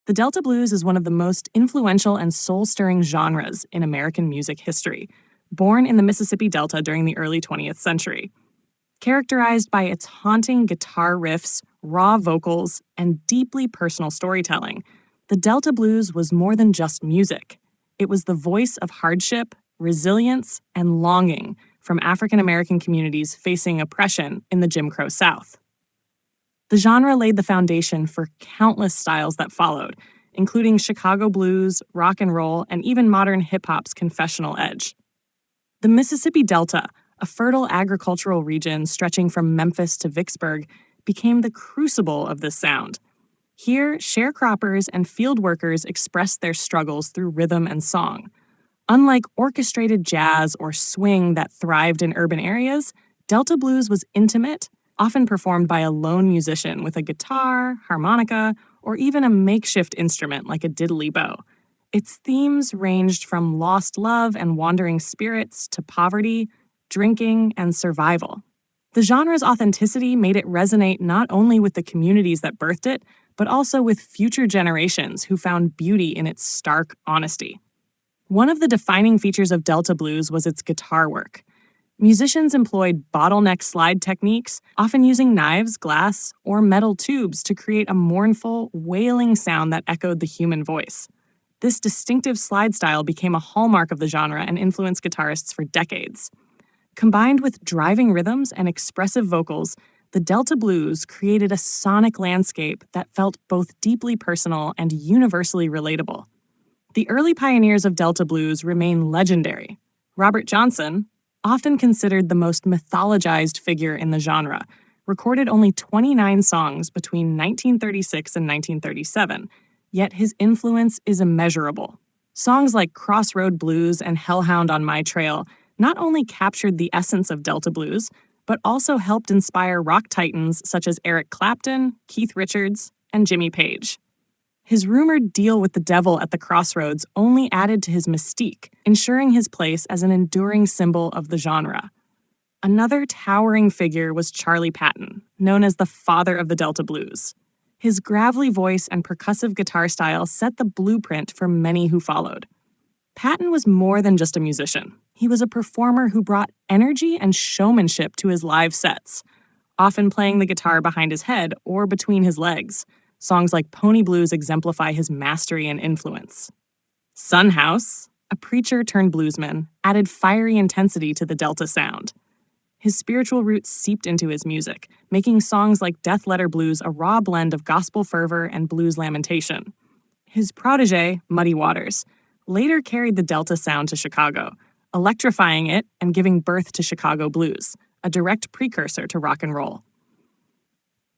The Delta blues is one of the most influential and soul-stirring genres in American music history, born in the Mississippi Delta during the early 20th century. Characterized by its haunting guitar riffs, raw vocals, and deeply personal storytelling, the Delta blues was more than just music. It was the voice of hardship, resilience, and longing from African American communities facing oppression in the Jim Crow South. The genre laid the foundation for countless styles that followed, including Chicago blues, rock and roll, and even modern hip-hop's confessional edge. The Mississippi Delta, a fertile agricultural region stretching from Memphis to Vicksburg, became the crucible of this sound. Here, sharecroppers and field workers expressed their struggles through rhythm and song. Unlike orchestrated jazz or swing that thrived in urban areas, Delta blues was intimate, often performed by a lone musician with a guitar, harmonica, or even a makeshift instrument like a diddly bow. Its themes ranged from lost love and wandering spirits to poverty, drinking, and survival. The genre's authenticity made it resonate not only with the communities that birthed it, but also with future generations who found beauty in its stark honesty. One of the defining features of Delta blues was its guitar work. Musicians employed bottleneck slide techniques, often using knives, glass, or metal tubes to create a mournful, wailing sound that echoed the human voice. This distinctive slide style became a hallmark of the genre and influenced guitarists for decades. Combined with driving rhythms and expressive vocals, the Delta blues created a sonic landscape that felt both deeply personal and universally relatable. The early pioneers of Delta blues remain legendary. Robert Johnson, often considered the most mythologized figure in the genre, recorded only 29 songs between 1936 and 1937, yet his influence is immeasurable. Songs like Crossroad Blues and Hellhound on My Trail not only captured the essence of Delta blues, but also helped inspire rock titans such as Eric Clapton, Keith Richards, and Jimmy Page. His rumored deal with the devil at the crossroads only added to his mystique, ensuring his place as an enduring symbol of the genre. Another towering figure was Charlie Patton, known as the father of the Delta blues. His gravelly voice and percussive guitar style set the blueprint for many who followed. Patton was more than just a musician. He was a performer who brought energy and showmanship to his live sets, often playing the guitar behind his head or between his legs. Songs like Pony Blues exemplify his mastery and influence. Son House, a preacher turned bluesman, added fiery intensity to the Delta sound. His spiritual roots seeped into his music, making songs like Death Letter Blues a raw blend of gospel fervor and blues lamentation. His protege, Muddy Waters, later carried the Delta sound to Chicago, electrifying it and giving birth to Chicago blues, a direct precursor to rock and roll.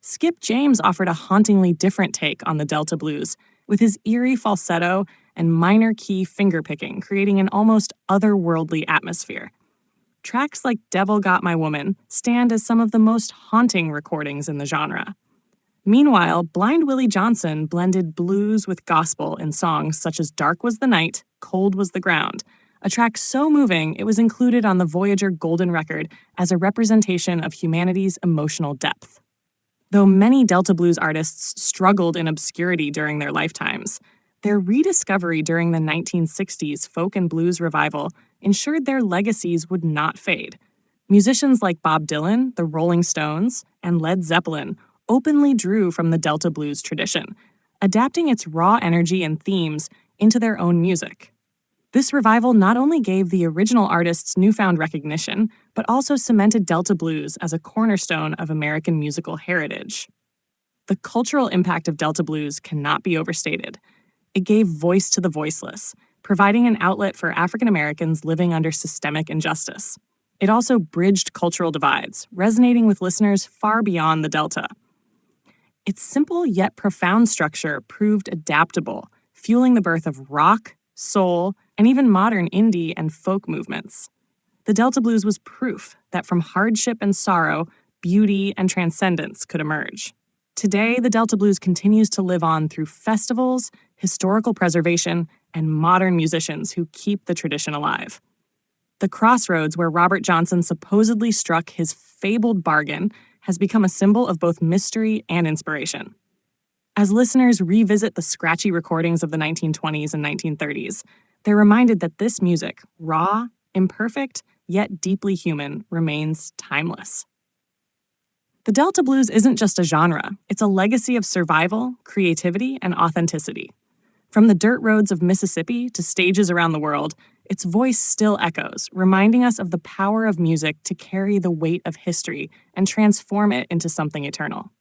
Skip James offered a hauntingly different take on the Delta blues, with his eerie falsetto and minor key fingerpicking creating an almost otherworldly atmosphere. Tracks like Devil Got My Woman stand as some of the most haunting recordings in the genre. Meanwhile, Blind Willie Johnson blended blues with gospel in songs such as Dark Was the Night, Cold Was the Ground, a track so moving it was included on the Voyager Golden Record as a representation of humanity's emotional depth. Though many Delta blues artists struggled in obscurity during their lifetimes, their rediscovery during the 1960s folk and blues revival ensured their legacies would not fade. Musicians like Bob Dylan, the Rolling Stones, and Led Zeppelin openly drew from the Delta blues tradition, adapting its raw energy and themes into their own music. This revival not only gave the original artists newfound recognition, but also cemented Delta blues as a cornerstone of American musical heritage. The cultural impact of Delta blues cannot be overstated. It gave voice to the voiceless, providing an outlet for African Americans living under systemic injustice. It also bridged cultural divides, resonating with listeners far beyond the Delta. Its simple yet profound structure proved adaptable, fueling the birth of rock, soul, and even modern indie and folk movements. The Delta blues was proof that from hardship and sorrow, beauty and transcendence could emerge. Today, the Delta blues continues to live on through festivals, historical preservation, and modern musicians who keep the tradition alive. The crossroads where Robert Johnson supposedly struck his fabled bargain has become a symbol of both mystery and inspiration. As listeners revisit the scratchy recordings of the 1920s and 1930s, they're reminded that this music, raw, imperfect, yet deeply human, remains timeless. The Delta blues isn't just a genre, it's a legacy of survival, creativity, and authenticity. From the dirt roads of Mississippi to stages around the world, its voice still echoes, reminding us of the power of music to carry the weight of history and transform it into something eternal.